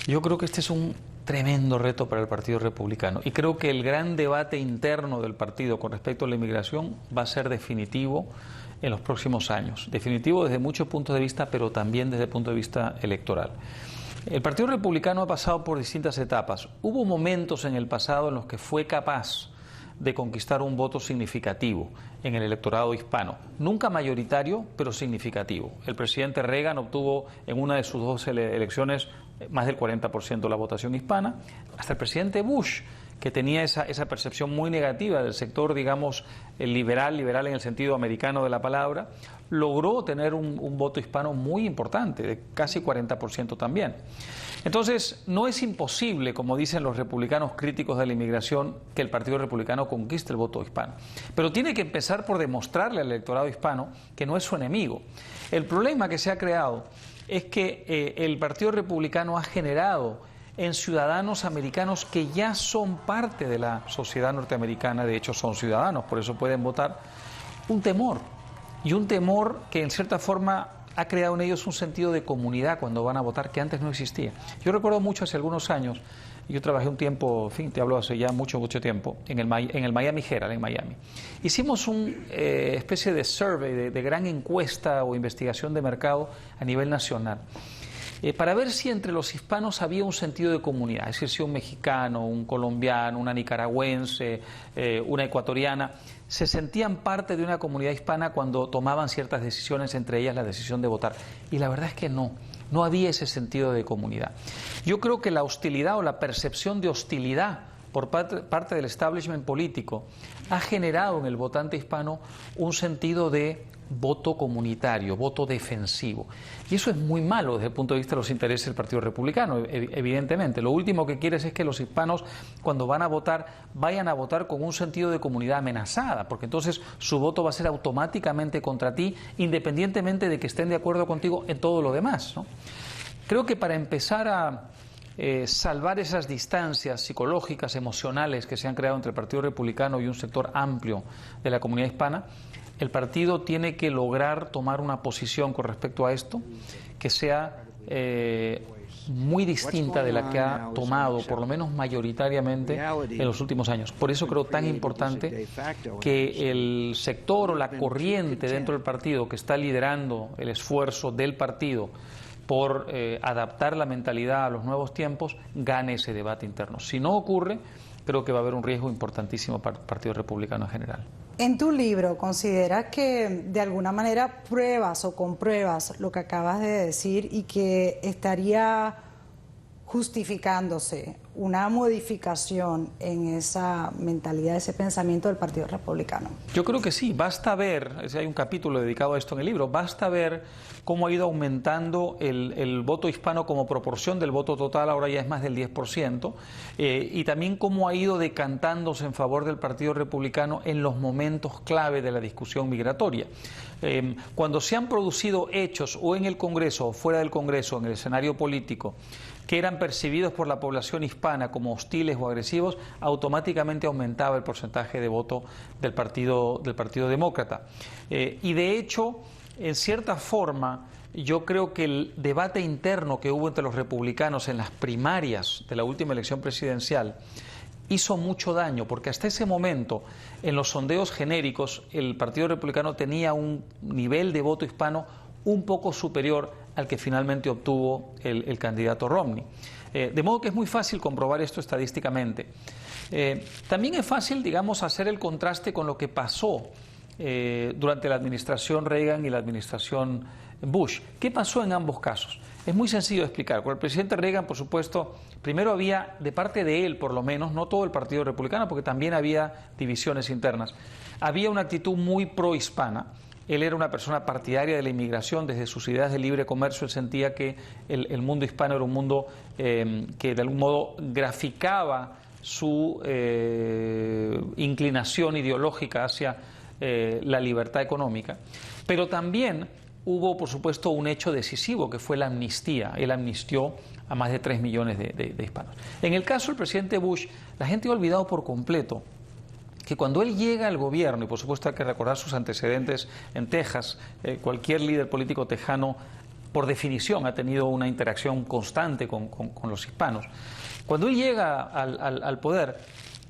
Yo creo que este es un tremendo reto para el Partido Republicano, y creo que el gran debate interno del partido con respecto a la inmigración va a ser definitivo en los próximos años. Definitivo desde muchos puntos de vista, pero también desde el punto de vista electoral. El Partido Republicano ha pasado por distintas etapas. Hubo momentos en el pasado en los que fue capaz de conquistar un voto significativo en el electorado hispano. Nunca mayoritario, pero significativo. El presidente Reagan obtuvo en una de sus 2 elecciones más del 40% de la votación hispana. Hasta el presidente Bush, que tenía esa percepción muy negativa del sector, digamos, liberal en el sentido americano de la palabra, logró tener un voto hispano muy importante, de casi 40% también. Entonces, no es imposible, como dicen los republicanos críticos de la inmigración, que el Partido Republicano conquiste el voto hispano. Pero tiene que empezar por demostrarle al electorado hispano que no es su enemigo. El problema que se ha creado es que el Partido Republicano ha generado en ciudadanos americanos que ya son parte de la sociedad norteamericana, de hecho son ciudadanos, por eso pueden votar, un temor. Y un temor que en cierta forma ha creado en ellos un sentido de comunidad cuando van a votar que antes no existía. Yo recuerdo mucho hace algunos años, yo trabajé un tiempo, en fin, te hablo hace ya mucho tiempo, en el Miami Herald, en Miami. Hicimos una especie de survey, de gran encuesta o investigación de mercado a nivel nacional, para ver si entre los hispanos había un sentido de comunidad, es decir, si un mexicano, un colombiano, una nicaragüense, una ecuatoriana, se sentían parte de una comunidad hispana cuando tomaban ciertas decisiones, entre ellas la decisión de votar. Y la verdad es que no había ese sentido de comunidad. Yo creo que la hostilidad o la percepción de hostilidad por parte del establishment político ha generado en el votante hispano un sentido de voto comunitario, voto defensivo. Y eso es muy malo desde el punto de vista de los intereses del Partido Republicano, evidentemente. Lo último que quieres es que los hispanos, cuando van a votar, vayan a votar con un sentido de comunidad amenazada, porque entonces su voto va a ser automáticamente contra ti, independientemente de que estén de acuerdo contigo en todo lo demás, ¿no? Creo que para empezar a salvar esas distancias psicológicas, emocionales que se han creado entre el Partido Republicano y un sector amplio de la comunidad hispana, el partido tiene que lograr tomar una posición con respecto a esto que sea muy distinta de la que ha tomado, por lo menos mayoritariamente, en los últimos años. Por eso creo tan importante que el sector o la corriente dentro del partido que está liderando el esfuerzo del partido por adaptar la mentalidad a los nuevos tiempos, gane ese debate interno. Si no ocurre, creo que va a haber un riesgo importantísimo para el Partido Republicano en general. En tu libro, ¿consideras que de alguna manera pruebas o compruebas lo que acabas de decir y que estaría justificándose una modificación en esa mentalidad, ese pensamiento del Partido Republicano? Yo creo que sí, basta ver, hay un capítulo dedicado a esto en el libro, basta ver cómo ha ido aumentando el voto hispano como proporción del voto total, ahora ya es más del 10%, y también cómo ha ido decantándose en favor del Partido Republicano en los momentos clave de la discusión migratoria. Cuando se han producido hechos o en el Congreso o fuera del Congreso, en el escenario político, que eran percibidos por la población hispana como hostiles o agresivos, automáticamente aumentaba el porcentaje de voto del Partido Demócrata. Y de hecho, en cierta forma, yo creo que el debate interno que hubo entre los republicanos en las primarias de la última elección presidencial hizo mucho daño, porque hasta ese momento, en los sondeos genéricos, el Partido Republicano tenía un nivel de voto hispano un poco superior al que finalmente obtuvo el candidato Romney. De modo que es muy fácil comprobar esto estadísticamente. También es fácil, digamos, hacer el contraste con lo que pasó durante la administración Reagan y la administración Bush. ¿Qué pasó en ambos casos? Es muy sencillo de explicar. Con el presidente Reagan, por supuesto, primero había, de parte de él por lo menos, no todo el Partido Republicano, porque también había divisiones internas, había una actitud muy pro-hispana. Él era una persona partidaria de la inmigración. Desde sus ideas de libre comercio, él sentía que el mundo hispano era un mundo que de algún modo graficaba su inclinación ideológica hacia la libertad económica. Pero también hubo, por supuesto, un hecho decisivo, que fue la amnistía. Él amnistió a más de 3 millones de hispanos. En el caso del presidente Bush, la gente ha olvidado por completo que cuando él llega al gobierno, y por supuesto hay que recordar sus antecedentes en Texas, cualquier líder político tejano, por definición, ha tenido una interacción constante con los hispanos. Cuando él llega al poder,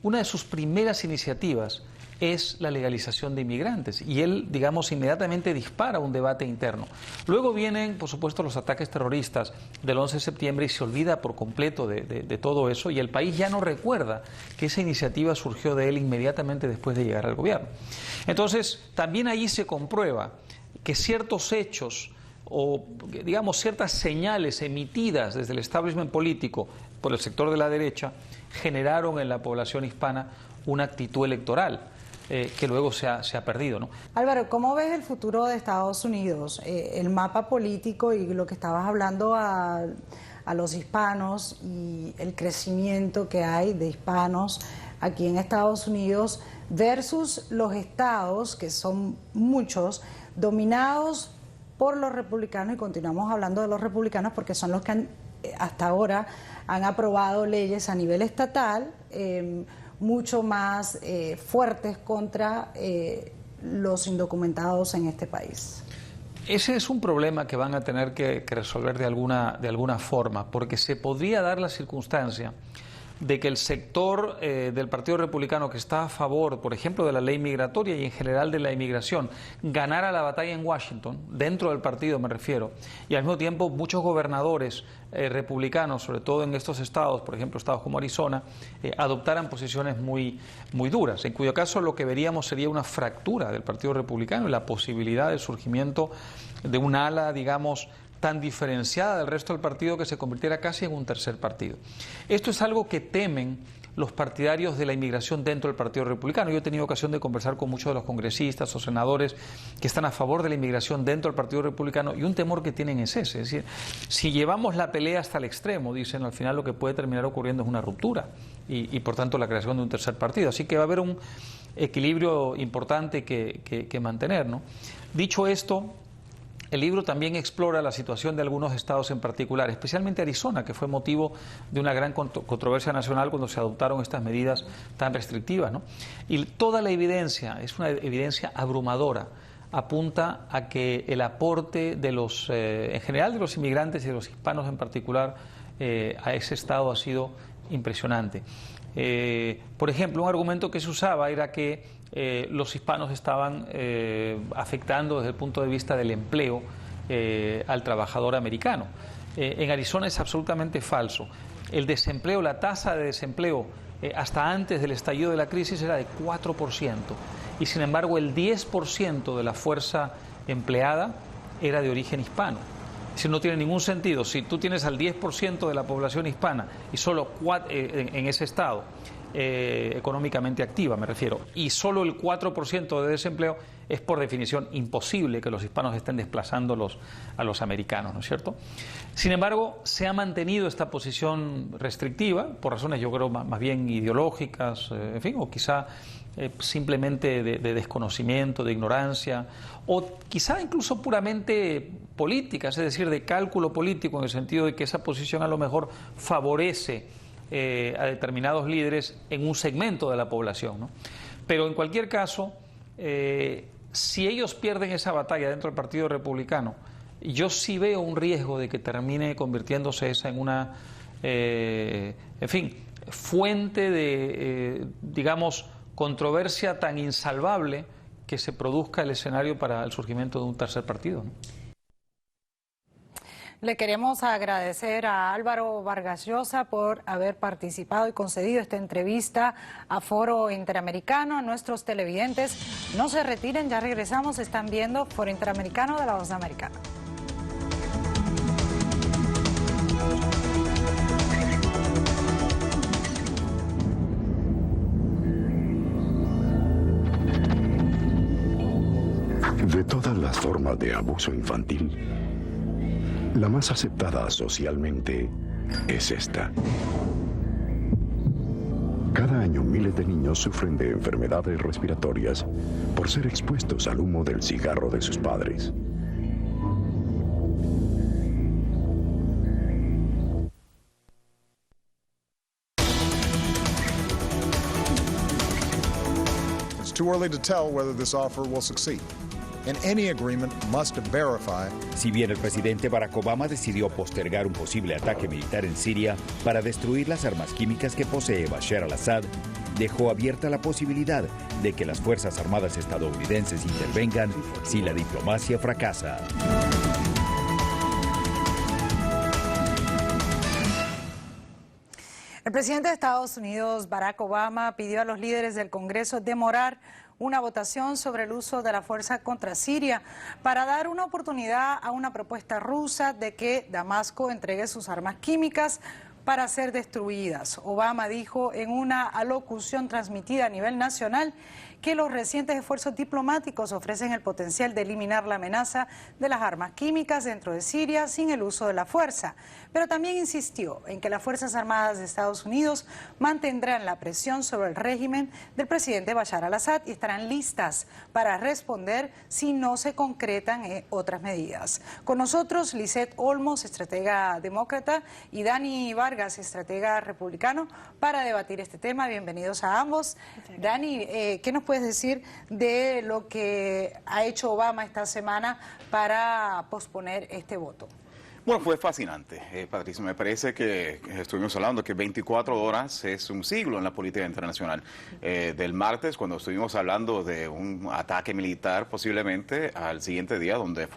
una de sus primeras iniciativas es la legalización de inmigrantes, y él, digamos, inmediatamente dispara un debate interno. Luego vienen, por supuesto, los ataques terroristas del 11 de septiembre y se olvida por completo de todo eso, y el país ya no recuerda que esa iniciativa surgió de él inmediatamente después de llegar al gobierno. Entonces, también ahí se comprueba que ciertos hechos o, digamos, ciertas señales emitidas desde el establishment político por el sector de la derecha generaron en la población hispana una actitud electoral que luego se ha perdido, ¿no? Álvaro, ¿cómo ves el futuro de Estados Unidos? El mapa político y lo que estabas hablando a los hispanos y el crecimiento que hay de hispanos aquí en Estados Unidos versus los estados, que son muchos, dominados por los republicanos, y continuamos hablando de los republicanos porque son los que hasta ahora han aprobado leyes a nivel estatal mucho más fuertes contra los indocumentados en este país. Ese es un problema que van a tener que resolver de alguna forma, porque se podría dar la circunstancia de que el sector del Partido Republicano que está a favor, por ejemplo, de la ley migratoria y en general de la inmigración, ganara la batalla en Washington, dentro del partido me refiero, y al mismo tiempo muchos gobernadores republicanos, sobre todo en estos estados, por ejemplo, estados como Arizona, adoptaran posiciones muy duras, en cuyo caso lo que veríamos sería una fractura del Partido Republicano y la posibilidad del surgimiento de un ala, digamos, tan diferenciada del resto del partido que se convirtiera casi en un tercer partido. Esto es algo que temen los partidarios de la inmigración dentro del Partido Republicano. Yo he tenido ocasión de conversar con muchos de los congresistas o senadores que están a favor de la inmigración dentro del Partido Republicano, y un temor que tienen es ese. Es decir, si llevamos la pelea hasta el extremo, dicen, al final lo que puede terminar ocurriendo es una ruptura y por tanto la creación de un tercer partido. Así que va a haber un equilibrio importante que mantener, ¿no? Dicho esto, el libro también explora la situación de algunos estados en particular, especialmente Arizona, que fue motivo de una gran controversia nacional cuando se adoptaron estas medidas tan restrictivas, ¿no? Y toda la evidencia, es una evidencia abrumadora, apunta a que el aporte de los, en general de los inmigrantes y de los hispanos en particular, a ese estado ha sido impresionante. Por ejemplo, un argumento que se usaba era que los hispanos estaban afectando desde el punto de vista del empleo al trabajador americano. En Arizona es absolutamente falso. El desempleo, la tasa de desempleo hasta antes del estallido de la crisis era de 4%, y sin embargo el 10% de la fuerza empleada era de origen hispano. Si no tiene ningún sentido, si tú tienes al 10% de la población hispana y solo en ese estado económicamente activa, me refiero, y solo el 4% de desempleo, es por definición imposible que los hispanos estén desplazando a los americanos, ¿no es cierto? Sin embargo, se ha mantenido esta posición restrictiva, por razones yo creo más bien ideológicas, en fin, o quizá simplemente de desconocimiento, de ignorancia, o quizá incluso puramente políticas, es decir, de cálculo político, en el sentido de que esa posición a lo mejor favorece a determinados líderes en un segmento de la población, ¿no? Pero en cualquier caso, si ellos pierden esa batalla dentro del Partido Republicano, yo sí veo un riesgo de que termine convirtiéndose esa en una, en fin, fuente de, digamos, controversia tan insalvable que se produzca el escenario para el surgimiento de un tercer partido, ¿no? Le queremos agradecer a Álvaro Vargas Llosa por haber participado y concedido esta entrevista a Foro Interamericano. A nuestros televidentes, no se retiren, ya regresamos, están viendo Foro Interamericano de La Voz de América. De todas las formas de abuso infantil, la más aceptada socialmente es esta. Cada año miles de niños sufren de enfermedades respiratorias por ser expuestos al humo del cigarro de sus padres. It's too early to tell whether this offer will succeed. And any agreement must verify. Si bien el presidente Barack Obama decidió postergar un posible ataque militar en Siria para destruir las armas químicas que posee Bashar al-Assad, dejó abierta la posibilidad de que las Fuerzas Armadas estadounidenses intervengan si la diplomacia fracasa. El presidente de Estados Unidos, Barack Obama, pidió a los líderes del Congreso demorar una votación sobre el uso de la fuerza contra Siria para dar una oportunidad a una propuesta rusa de que Damasco entregue sus armas químicas para ser destruidas. Obama dijo en una alocución transmitida a nivel nacional que los recientes esfuerzos diplomáticos ofrecen el potencial de eliminar la amenaza de las armas químicas dentro de Siria sin el uso de la fuerza. Pero también insistió en que las Fuerzas Armadas de Estados Unidos mantendrán la presión sobre el régimen del presidente Bashar al-Assad y estarán listas para responder si no se concretan otras medidas. Con nosotros, Lisette Olmos, estratega demócrata, y Dani Vargas, estratega republicano, para debatir este tema. Bienvenidos a ambos. Dani, ¿qué nos puedes decir de lo que ha hecho Obama esta semana para posponer este voto? Bueno, fue fascinante, Patricia. Me parece que estuvimos hablando que 24 horas es un siglo en la política internacional. Del martes, cuando estuvimos hablando de un ataque militar posiblemente, al siguiente día, donde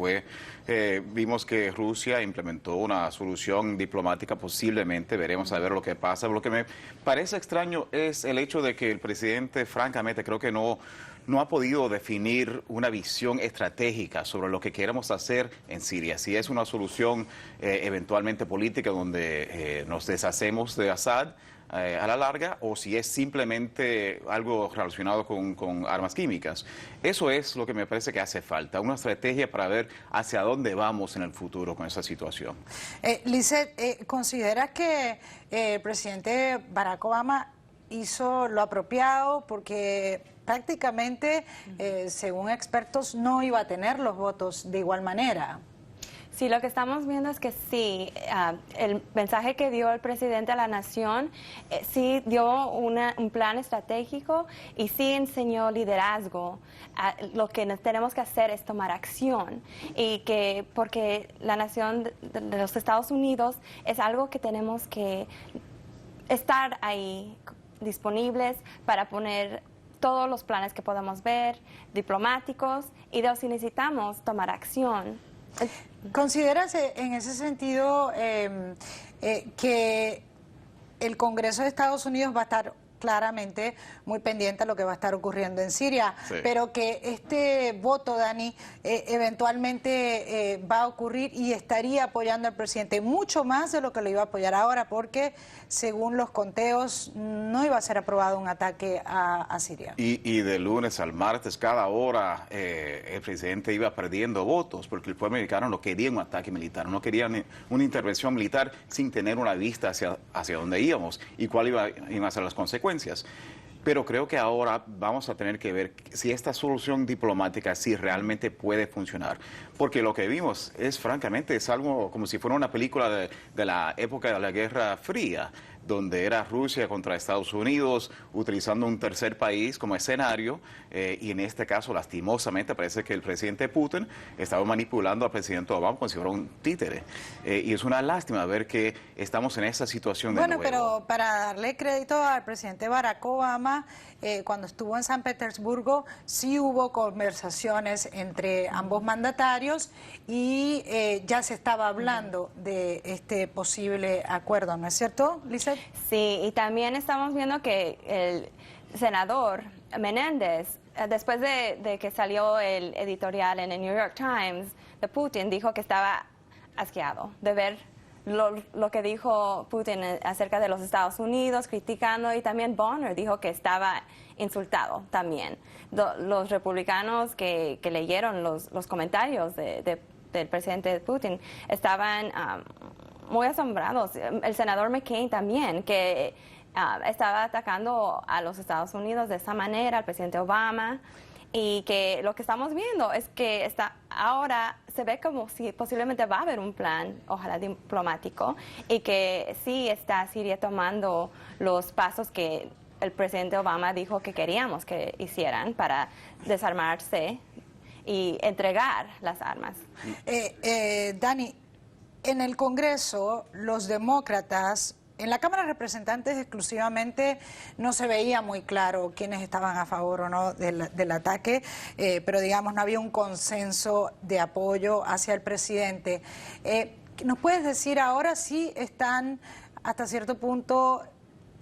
vimos que Rusia implementó una solución diplomática posiblemente. Veremos a ver lo que pasa. Lo que me parece extraño es el hecho de que el presidente, francamente, creo que no ha podido definir una visión estratégica sobre lo que queremos hacer en Siria. Si es una solución eventualmente política donde nos deshacemos de Assad a la larga, o si es simplemente algo relacionado con armas químicas. Eso es lo que me parece que hace falta, una estrategia para ver hacia dónde vamos en el futuro con esa situación. Lisette, ¿consideras que el presidente Barack Obama hizo lo apropiado? Porque prácticamente, según expertos, no iba a tener los votos de igual manera. Sí, lo que estamos viendo es que sí, el mensaje que dio el presidente a la nación, sí dio un plan estratégico y sí enseñó liderazgo. Lo que tenemos que hacer es tomar acción, y porque la nación de los Estados Unidos es algo que tenemos que estar ahí disponibles para poner todos los planes que podamos ver, diplomáticos, y si necesitamos tomar acción. ¿Consideras en ese sentido que el Congreso de Estados Unidos va a estar claramente muy pendiente a lo que va a estar ocurriendo en Siria, Sí. pero que este voto, Dani, eventualmente va a ocurrir y estaría apoyando al presidente mucho más de lo que lo iba a apoyar ahora, porque según los conteos no iba a ser aprobado un ataque a Siria. Y de lunes al martes, cada hora, el presidente iba perdiendo votos, porque el pueblo americano no quería un ataque militar, no quería una intervención militar sin tener una vista hacia dónde íbamos y cuáles iban a ser las consecuencias. Pero creo que ahora vamos a tener que ver si esta solución diplomática sí realmente puede funcionar. Porque lo que vimos es algo como si fuera una película de la época de la Guerra Fría, donde era Rusia contra Estados Unidos, utilizando un tercer país como escenario, y en este caso, lastimosamente, parece que el presidente Putin estaba manipulando al presidente Obama como si fuera un títere. Y es una lástima ver que estamos en esa situación de nuevo. Bueno, pero para darle crédito al presidente Barack Obama, cuando estuvo en San Petersburgo, sí hubo conversaciones entre ambos mandatarios y ya se estaba hablando de este posible acuerdo, ¿no es cierto, Lizeth? Sí, y también estamos viendo que el senador Menéndez, después de que salió el editorial en el New York Times de Putin, dijo que estaba asqueado de ver lo que dijo Putin acerca de los Estados Unidos, criticando, y también Bonner dijo que estaba insultado también. Los republicanos que leyeron los comentarios del presidente Putin estaban muy asombrados. El senador McCain también, que estaba atacando a los Estados Unidos de esa manera, al presidente Obama, y que lo que estamos viendo es que ahora se ve como si posiblemente va a haber un plan, ojalá diplomático, y que sí está Siria tomando los pasos que el presidente Obama dijo que queríamos que hicieran para desarmarse y entregar las armas. Dani, en el Congreso, los demócratas, en la Cámara de Representantes exclusivamente, no se veía muy claro quiénes estaban a favor o no del ataque, pero digamos no había un consenso de apoyo hacia el presidente. ¿Nos puedes decir ahora si están hasta cierto punto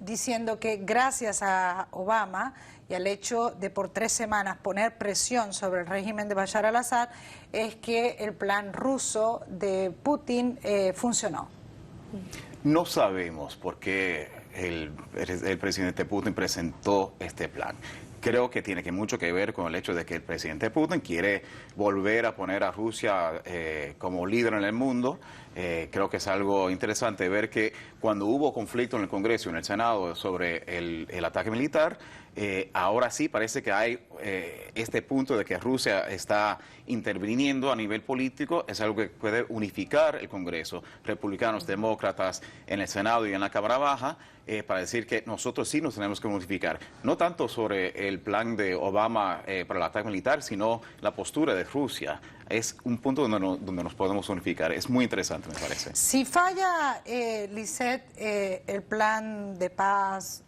diciendo que gracias a Obama y al hecho de por 3 semanas poner presión sobre el régimen de Bashar al-Assad es que el plan ruso de Putin funcionó? No sabemos por qué el presidente Putin presentó este plan. Creo que tiene mucho que ver con el hecho de que el presidente Putin quiere volver a poner a Rusia como líder en el mundo. Creo que es algo interesante ver que cuando hubo conflicto en el Congreso y en el Senado sobre el ataque militar, ahora sí parece que hay este punto de que Rusia está interviniendo a nivel político. Es algo que puede unificar el Congreso, republicanos, demócratas, en el Senado y en la Cámara Baja, para decir que nosotros sí nos tenemos que unificar. No tanto sobre el plan de Obama para el ataque militar, sino la postura de Rusia. Es un punto donde nos podemos unificar. Es muy interesante, me parece. Si falla, Lizeth, el plan de paz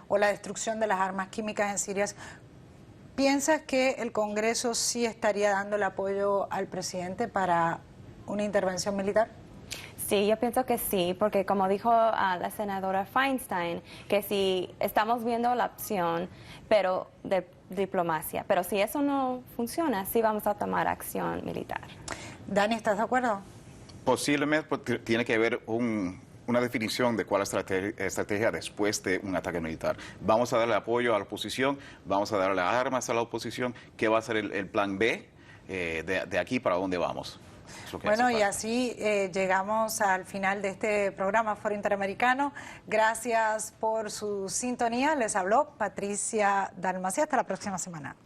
o la destrucción de las armas químicas en Siria, ¿piensas que el Congreso sí estaría dando el apoyo al presidente para una intervención militar? Sí, yo pienso que sí, porque como dijo la senadora Feinstein, que si estamos viendo la opción, pero de diplomacia, pero si eso no funciona, sí vamos a tomar acción militar. Dani, ¿estás de acuerdo? Posiblemente tiene que haber una definición de cuál es la estrategia después de un ataque militar. Vamos a darle apoyo a la oposición, vamos a darle armas a la oposición. ¿Qué va a ser el plan B de aquí para dónde vamos? Bueno, y así llegamos al final de este programa Foro Interamericano. Gracias por su sintonía. Les habló Patricia Dalmacia. Hasta la próxima semana.